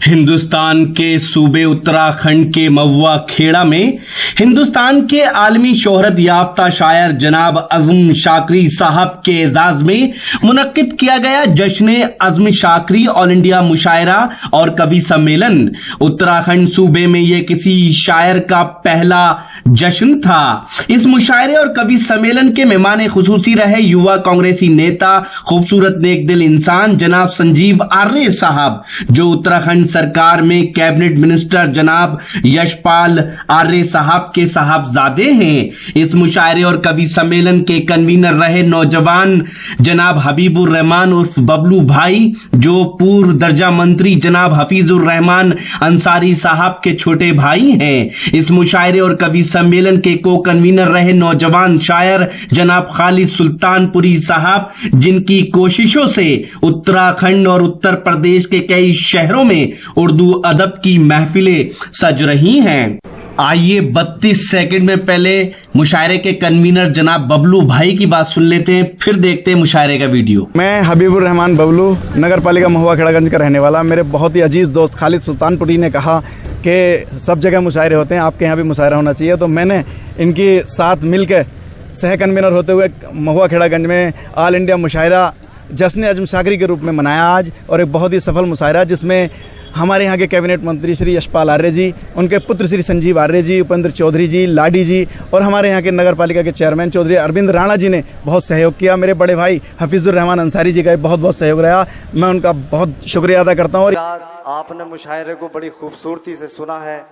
हिंदुस्तान के सूबे उत्तराखंड के महुआ खेड़ा में हिंदुस्तान के आलमी शोहरत याफ्ता शायर जनाब अज़्म शाकरी साहब के एजाज में मुनक्किद किया गया जश्न अज़्म शाकरी ऑल इंडिया मुशायरा और कवि सम्मेलन। उत्तराखंड सूबे में यह किसी शायर का पहला जश्न था। इस मुशायरे और कवि सम्मेलन के मेहमान खुसूसी रहे युवा कांग्रेसी नेता, खूबसूरत नेक दिल इंसान जनाब संजीव आर्य साहब, जो उत्तराखंड सरकार में कैबिनेट मिनिस्टर जनाब यशपाल आर्य साहब के साहबजादे हैं। इस मुशायरे और कवि सम्मेलन के कन्वीनर रहे नौजवान जनाब हबीबुर रहमान उर्फ बबलू भाई, जो पूर्व दर्जा मंत्री जनाब हफीजुर रहमान अंसारी साहब के छोटे भाई हैं। इस मुशायरे और कवि सम्मेलन के को कन्वीनर रहे नौजवान शायर जनाब खालिद सुल्तानपुरी साहब, जिनकी कोशिशों से उत्तराखंड और उत्तर प्रदेश के कई शहरों में उर्दू अदब की महफिलें सज रही हैं। आइए 32 सेकंड में पहले मुशायरे के कन्वीनर जनाब बबलू भाई की बात सुन लेते हैं, फिर देखते हैं मुशायरे का वीडियो। मैं हबीबुर रहमान बबलू, नगर पालिका महुआ खेड़ागंज का रहने वाला। मेरे बहुत ही अजीज दोस्त खालिद सुल्तानपुरी ने कहा कि सब जगह मुशायरे होते हैं, आपके यहाँ भी मुशायरा होना चाहिए, तो मैंने इनके साथ मिलकर सह कन्वीनर होते हुए महुआ खेड़ागंज में ऑल इंडिया मुशायरा जश्न अज़्म शाकरी के रूप में मनाया आज, और एक बहुत ही सफल मुशायरा जिसमें हमारे यहाँ के कैबिनेट मंत्री श्री यशपाल आर्य जी, उनके पुत्र श्री संजीव आर्य जी, उपेंद्र चौधरी जी, लाडी जी, और हमारे यहाँ के नगर पालिका के चेयरमैन चौधरी अरविंद राणा जी ने बहुत सहयोग किया। मेरे बड़े भाई हफीजुर रहमान अंसारी जी का बहुत बहुत सहयोग रहा, मैं उनका बहुत शुक्रिया अदा करता हूँ। आपने मुशायरे को बड़ी खूबसूरती से सुना है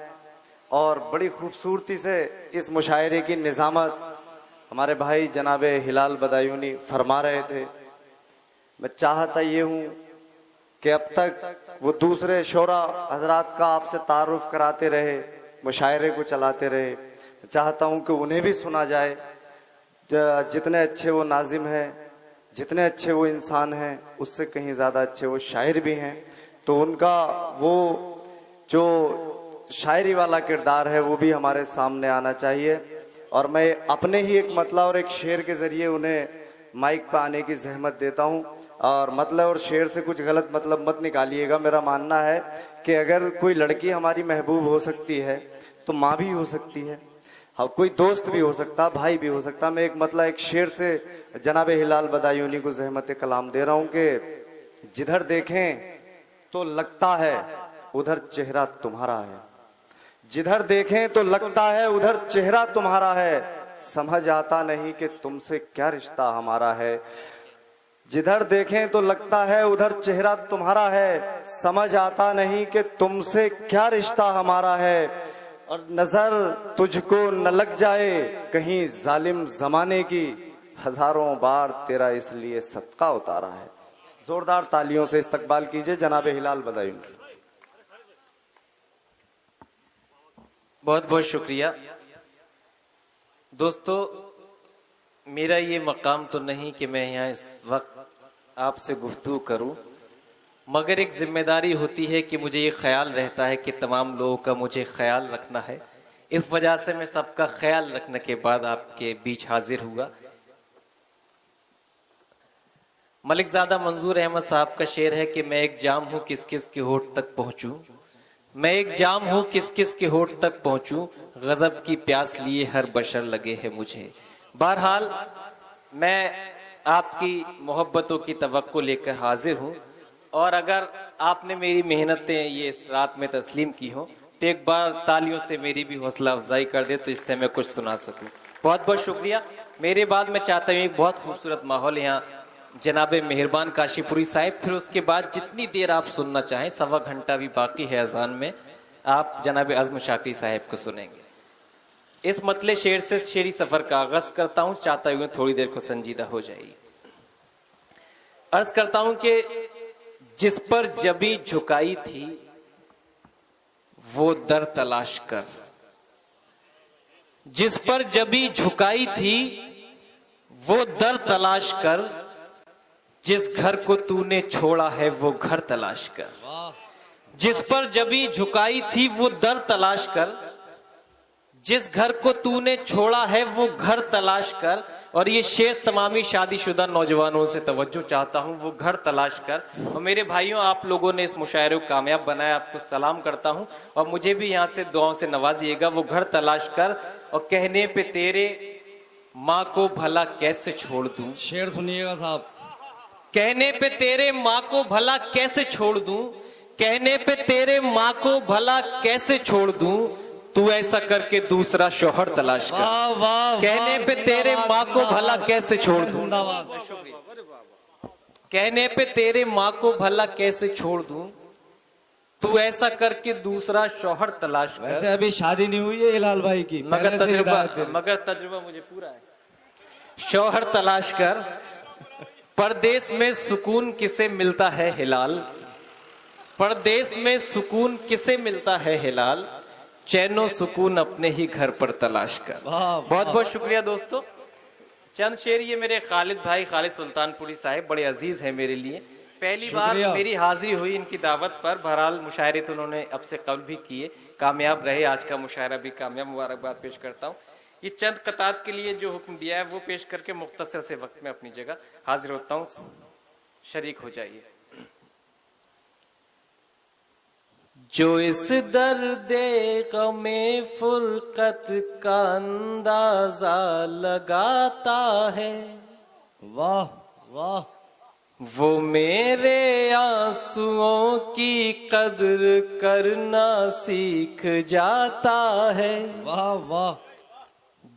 और बड़ी खूबसूरती से इस मुशायरे की निज़ामत हमारे भाई जनाब हिलाल बदायूनी फरमा रहे थे। मैं चाहता ये हूँ कि अब तक वो दूसरे शोरा हजरात का आपसे तारुफ कराते रहे, मुशायरे को चलाते रहे। चाहता हूँ कि उन्हें भी सुना जाए। जितने अच्छे वो नाजिम हैं, जितने अच्छे वो इंसान हैं, उससे कहीं ज़्यादा अच्छे वो शायर भी हैं। तो उनका वो जो शायरी वाला किरदार है वो भी हमारे सामने आना चाहिए। और मैं अपने ही एक मतला और एक शेर के ज़रिए उन्हें माइक पर आने की जहमत देता हूँ। और मतलब और शेर से कुछ गलत मतलब मत निकालिएगा। मेरा मानना है कि अगर कोई लड़की हमारी महबूब हो सकती है तो माँ भी हो सकती है, हाँ, कोई दोस्त भी हो सकता, भाई भी हो सकता। मैं एक मतलब एक शेर से जनाब हिलाल बदायूनी को जहमत कलाम दे रहा हूँ कि जिधर देखें तो लगता है उधर चेहरा तुम्हारा है, जिधर देखें तो लगता है उधर चेहरा तुम्हारा है, समझ आता नहीं कि तुमसे क्या रिश्ता हमारा है। जिधर देखें तो लगता है उधर चेहरा तुम्हारा है, समझ आता नहीं कि तुमसे क्या रिश्ता हमारा है। और नजर तुझको न लग जाए कहीं जालिम जमाने की, हजारों बार तेरा इसलिए सदका उतारा है। जोरदार तालियों से इस्तकबाल कीजिए जनाब हिलाल बदायूनी। बहुत बहुत शुक्रिया दोस्तों। मेरा ये मकाम तो नहीं कि मैं यहाँ इस वक्त आपसे गुफ्तगू करूं, मगर एक जिम्मेदारी होती है कि मुझे ये ख्याल रहता है कि तमाम लोगों का मुझे ख्याल रखना है। इस वजह से मैं सबका ख्याल रखने के बाद आपके बीच हाजिर हुआ। मलिकजादा मंजूर अहमद साहब का शेर है कि मैं एक जाम हूं किस किस के होठ तक पहुंचूं, मैं एक जाम हूं किस किस के होठ तक पहुंचूं, गजब की प्यास लिए हर बशर लगे है मुझे। बहरहाल मैं आपकी मोहब्बतों की तवक्को लेकर हाजिर हूं, और अगर आपने मेरी मेहनतें ये रात में तस्लीम की हो तो एक बार तालियों से मेरी भी हौसला अफजाई कर दे तो इससे मैं कुछ सुना सकूं। बहुत बहुत शुक्रिया। मेरे बाद मैं चाहता हूँ एक बहुत खूबसूरत माहौल यहाँ जनाब मेहरबान काशीपुरी साहिब, फिर उसके बाद जितनी देर आप सुनना चाहें, 1.25 घंटा भी बाकी है अजान में, आप जनाब अज़्म शाकरी साहिब को सुनेंगे। इस मतले शेर से शेरी सफर का आगाज करता हूं, चाहता हूं थोड़ी देर को संजीदा हो जाएगी। अर्ज करता हूं कि जिस पर जबी झुकाई थी वो दर तलाश कर, जिस पर जबी झुकाई थी वो दर तलाश कर, जिस घर को तूने छोड़ा है वो घर तलाश कर। जिस पर जबी झुकाई थी वो दर तलाश कर, जिस घर को तूने छोड़ा है वो घर तलाश कर, और ये शेर तमामी शादीशुदा नौजवानों से तवज्जो चाहता हूं, वो घर तलाश कर। और मेरे भाइयों, आप लोगों ने इस मुशायरे को कामयाब बनाया, आपको सलाम करता हूं और मुझे भी यहाँ से दुआओं से नवाजिएगा। वो घर तलाश कर और कहने पे तेरे माँ को भला कैसे छोड़ दूं। शेर सुनिएगा साहब। कहने पे तेरे माँ को भला कैसे छोड़ दूं, कहने पे तेरे माँ को भला कैसे छोड़ दूं, तू ऐसा करके दूसरा शौहर तलाश कर। वाह वाह, कहने पे तेरे माँ को भला कैसे छोड़ दूं, कहने पे तेरे माँ को भला कैसे छोड़ दूं, तू ऐसा करके दूसरा शौहर तलाश कर। वैसे अभी शादी नहीं हुई है हिलाल भाई की, मगर पहले से हिदायत है। तजुर्बा मुझे पूरा है। शौहर तलाश कर, परदेश में सुकून किसे मिलता है हिलाल, परदेश में सुकून किसे मिलता है हिलाल, चैनो सुकून अपने ही घर पर तलाश कर। बहुत बहुत शुक्रिया दोस्तों। चंद शेर ये मेरे खालिद भाई, खालिद सुल्तानपुरी साहिब बड़े अजीज हैं मेरे लिए। पहली बार मेरी हाजिरी हुई इनकी दावत पर। बहरहाल मुशायरे तो उन्होंने अब से कल भी किए, कामयाब रहे। आज का मुशायरा भी कामयाब, मुबारकबाद पेश करता हूँ। ये चंद कतात के लिए जो हुक्म दिया है वो पेश करके मुख्तसर से वक्त में अपनी जगह हाजिर होता हूँ, शरीक हो जाइए। जो इस दर्दे गमे फुरकत का अंदाजा लगाता है, वाह वाह, वो मेरे आंसुओं की कद्र करना सीख जाता है। वाह वाह,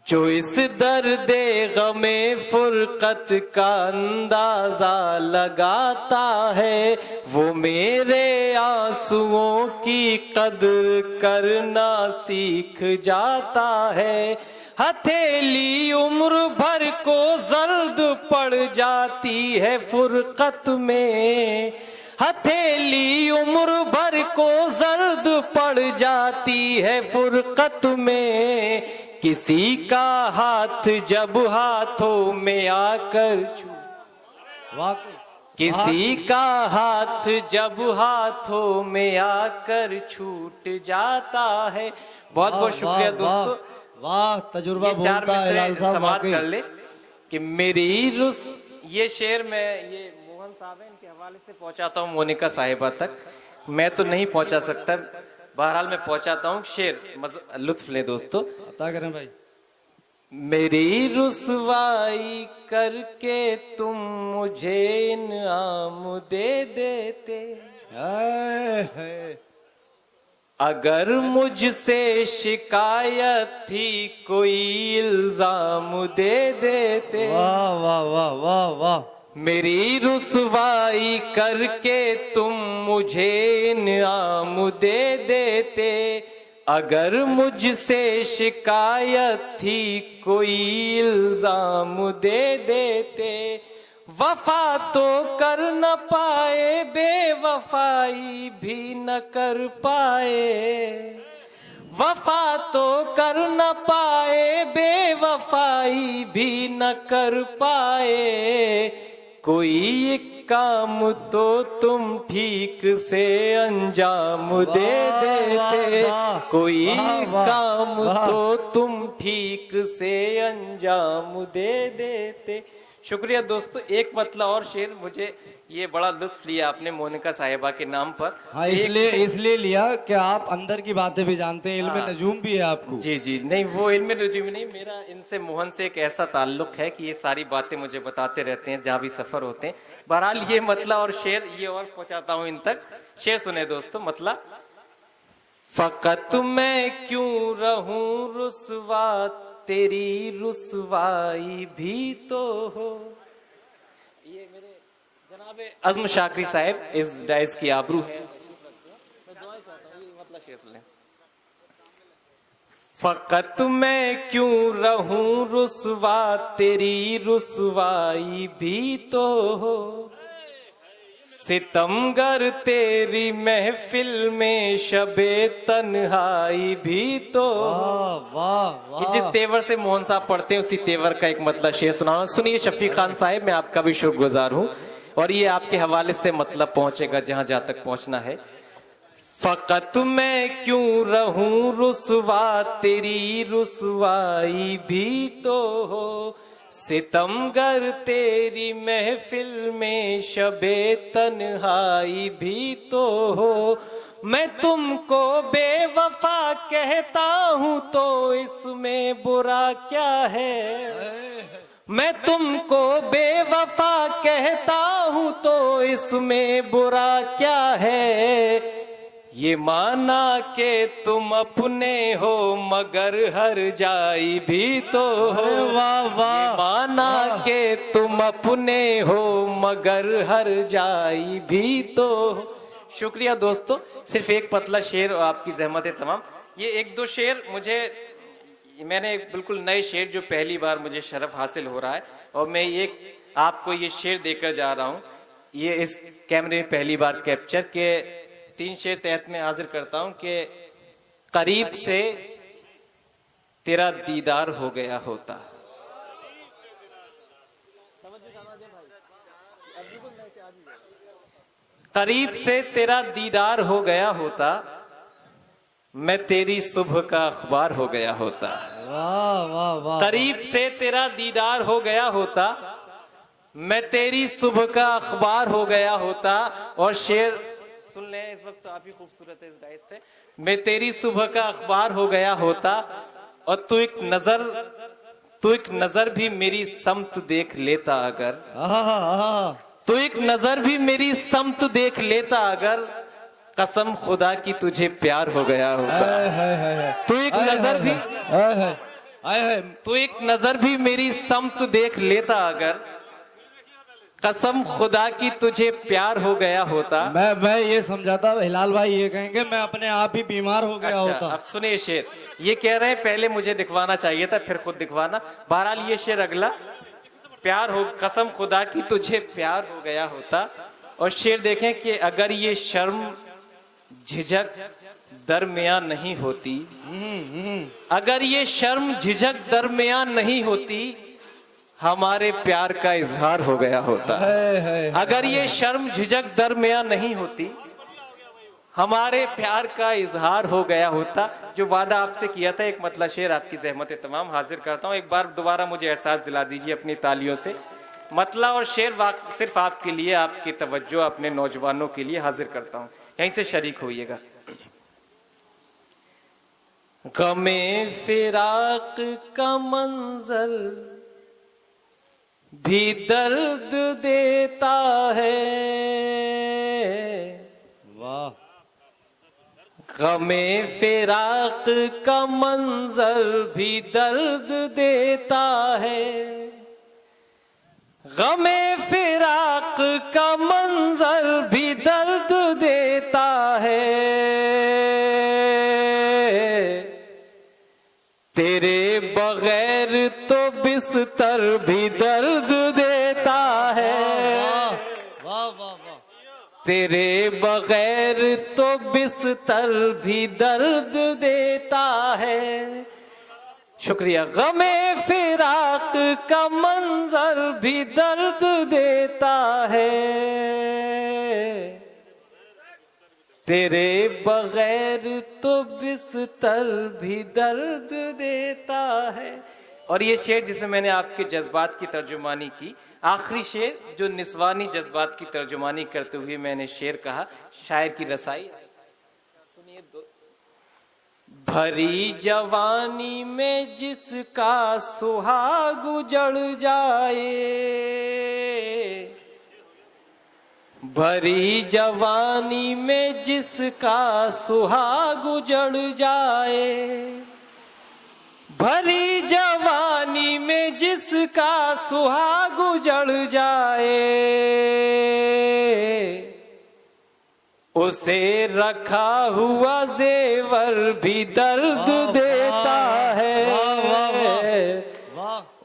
जो इस दर्दे गमे फुरकत का अंदाजा लगाता है, वो मेरे आंसुओं की कद्र करना सीख जाता है। हथेली उम्र भर को जर्द पड़ जाती है फुरकत में, हथेली उम्र भर को जर्द पड़ जाती है फुरकत में। किसी का हाथ जब हाथों में आकर वाकई किसी का हाथ जब हाथों में आकर छूट जाता है। बहुत बहुत शुक्रिया दोस्तों। वाह, तजुर्बा ये चार बोलता है हिलाल साहब समाप्त वाकई। कर ले कि मेरी रुस, ये शेर मैं ये मोहन साहब है इनके हवाले से पहुंचाता हूँ मोनिका साहिबा तक। मैं तो नहीं पहुंचा सकता, बहरहाल मैं पहुंचाता हूँ। शेर लुत्फ ले दोस्तों। अता करें भाई। मेरी रुसवाई करके तुम मुझे इनाम दे देते, अगर मुझसे शिकायत थी कोई इल्जाम दे देते। वाह वाह वाह वाह वाह, मेरी रुसवाई करके तुम मुझे इनाम दे देते, अगर मुझसे शिकायत थी कोई इल्जाम दे देते। वफा तो कर न पाए, बेवफाई भी न कर पाए, वफा तो कर न पाए, बेवफाई भी न कर पाए। कोई एक काम तो तुम ठीक से अंजाम दे देते, कोई काम तो तुम ठीक से अंजाम दे देते। शुक्रिया दोस्तों। एक मतलब और शेर, मुझे ये बड़ा लुत्फ लिया आपने मोनिका साहिबा के नाम पर। हाँ, इसलिए लिया कि आप अंदर की बातें भी जानते हैं, इल्म नजूम भी है आपको। जी जी, नहीं वो इल्म नजूम नहीं, मेरा इनसे मोहन से एक ऐसा ताल्लुक है कि ये सारी बातें मुझे बताते रहते हैं जहाँ भी सफर होते हैं। बहरहाल ये मतलब और शेर ये और पहुंचाता हूँ इन तक। शेर सुने दोस्तों। मतलब फकत मैं क्यों रहूं रुसवा, तेरी रुसवाई भी तो हो। ये मेरे जनाब अज़्म शाकरी साहब इस डाइस की आबरू है। फकत मैं क्यों रहूं रुसवा, तेरी रुसवाई भी तो हो। सितमगर तेरी महफिल में शबे तन्हाई भी तो। वाह वाह वाह, जिस तेवर से मोहन साहब पढ़ते हैं उसी तेवर का एक मतलब शेर सुनाऊं। सुनिए शफीक खान साहब, मैं आपका भी शुक्रगुजार हूं और ये आपके हवाले से मतलब पहुंचेगा जहां जहां तक पहुंचना है। फकत मैं क्यों रहूं रुसवा, तेरी रुसवाई भी तो हो। सितमगर तेरी महफिल में शबे तन्हाई भी तो हो। मैं तुमको बेवफा कहता हूँ तो इसमें बुरा क्या है। मैं तुमको बेवफा कहता हूँ तो इसमें बुरा क्या है। ये माना के तुम अपने हो मगर हर जाई भी तो हो। वाह वाह। ये माना के तुम अपने हो मगर हर जाई भी तो हो। शुक्रिया दोस्तों। सिर्फ एक पतला शेर और आपकी जहमत है तमाम। ये एक दो शेर मैंने एक बिल्कुल नए शेर जो पहली बार मुझे शरफ हासिल हो रहा है और मैं एक आपको ये शेर देकर जा रहा हूँ। ये इस कैमरे में पहली बार कैप्चर के 3 शेर तहत में हाजिर करता हूँ कि करीब से तेरा दीदार हो गया होता। करीब से तेरा दीदार हो गया होता, मैं तेरी सुबह का अखबार हो गया होता। वाह वाह वाह। करीब से तेरा दीदार हो गया होता, मैं तेरी सुबह का अखबार हो गया होता। और शेर सुन ले, इस वक्त तो आप ही खूबसूरत है इस गायत से। मैं तेरी सुबह का अखबार हो गया होता और तू एक नजर भी मेरी समत देख लेता अगर। तू एक नजर भी मेरी समत देख लेता अगर, कसम खुदा की तुझे प्यार हो गया होता। तू एक नजर भी मेरी समत देख लेता अगर, कसम खुदा की तुझे प्यार हो गया होता। मैं ये समझाता हिलाल भाई ये कहेंगे मैं अपने आप ही बीमार हो गया अच्छा, होता। अब सुनिए शेर। ये कह रहे हैं पहले मुझे दिखवाना चाहिए था फिर खुद दिखवाना। बहरहाल ये शेर अगला, प्यार हो कसम खुदा की तुझे प्यार हो गया होता। और शेर देखें कि अगर ये शर्म झिझक दरमियान नहीं होती, अगर ये शर्म झिझक दरमियान नहीं होती, हमारे प्यार का इजहार हो गया होता। अगर ये शर्म झिझक दरमियान नहीं होती, हमारे प्यार का इजहार हो गया होता। जो वादा आपसे किया था, एक मतलब शेर आपकी जहमत तमाम हाजिर करता हूँ। एक बार दोबारा मुझे एहसास दिला दीजिए अपनी तालियों से। मतला और शेर सिर्फ आपके लिए, आपकी तवज्जो अपने नौजवानों के लिए हाजिर करता हूँ। यहीं से शरीक होइएगा। गमे फिराक का मंजर भी दर्द देता है। वाह। गमे फिराक का मंजर भी दर्द देता है। गमे फिराक का मंजर भी दर्द देता है। तेरे बगैर तो बिस्तर भी दर्द देता है। वाह वाह वाह। तेरे बगैर तो बिस्तर भी दर्द देता है। शुक्रिया। गमे फिराक का मंजर भी दर्द देता है। तेरे बगैर तो बिस्तर भी दर्द देता है। और ये शेर जिसमें मैंने आपके जज्बात की तर्जुमानी की, आखिरी शेर जो निस्वानी जज्बात की तर्जुमानी करते हुए मैंने शेर कहा, शायर की रसाई सुनिए। भरी जवानी में जिसका सुहाग उजड़ जाए, भरी जवानी में जिसका सुहाग उजड़ जाए, भरी जवानी में जिसका सुहाग उजड़ जाए, उसे रखा हुआ जेवर भी दर्द देता है।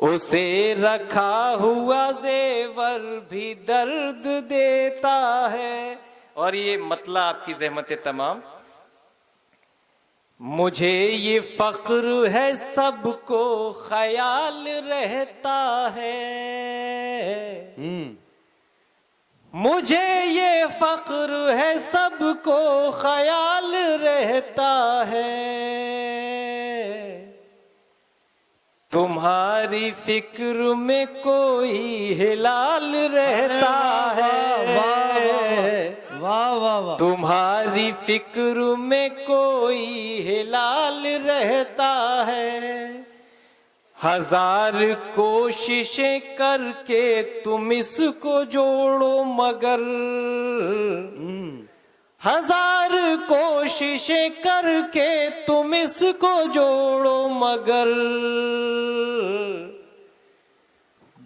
उसे रखा हुआ जेवर भी दर्द देता है। और ये मतलब आपकी जहमत तमाम। मुझे ये फक्र है सबको ख्याल रहता है। मुझे ये फक्र है सबको ख्याल रहता है। तुम्हारी फिक्र में कोई हिलाल रहता है, वाह वाह वाह। तुम्हारी फिक्र में कोई हिलाल रहता है। हजार कोशिशें करके तुम इसको जोड़ो मगर, हजार कोशिशें करके तुम इसको जोड़ो मगर,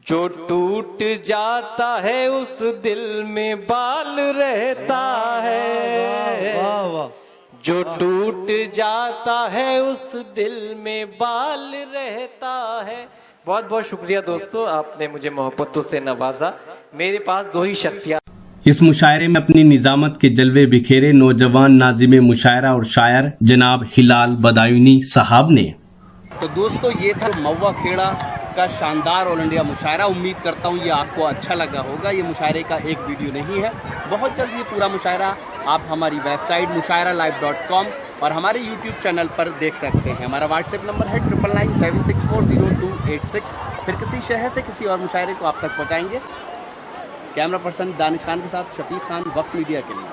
जो टूट जाता है उस दिल में बाल रहता है, वाह वाह। जो टूट जाता है उस दिल में बाल रहता है। बहुत बहुत शुक्रिया दोस्तों, आपने मुझे मोहब्बतों से नवाजा। मेरे पास दो ही शख्सियत। इस मुशायरे में अपनी निजामत के जलवे बिखेरे नौजवान नाजिम मुशायरा और शायर जनाब हिलाल बदायूनी साहब ने। तो दोस्तों ये था महुआ खेड़ा का शानदार ऑल इंडिया मुशायरा। उम्मीद करता हूँ ये आपको अच्छा लगा होगा। ये मुशायरे का एक वीडियो नहीं है, बहुत जल्द ये पूरा मुशायरा आप हमारी वेबसाइट mushairalive.com और हमारे YouTube चैनल पर देख सकते हैं। हमारा व्हाट्सएप नंबर है 9997640286। फिर किसी शहर से किसी और मुशायरे को आप तक पहुँचाएंगे। कैमरा पर्सन दानिश खान के साथ शफीक खान, वक्त मीडिया के लिए।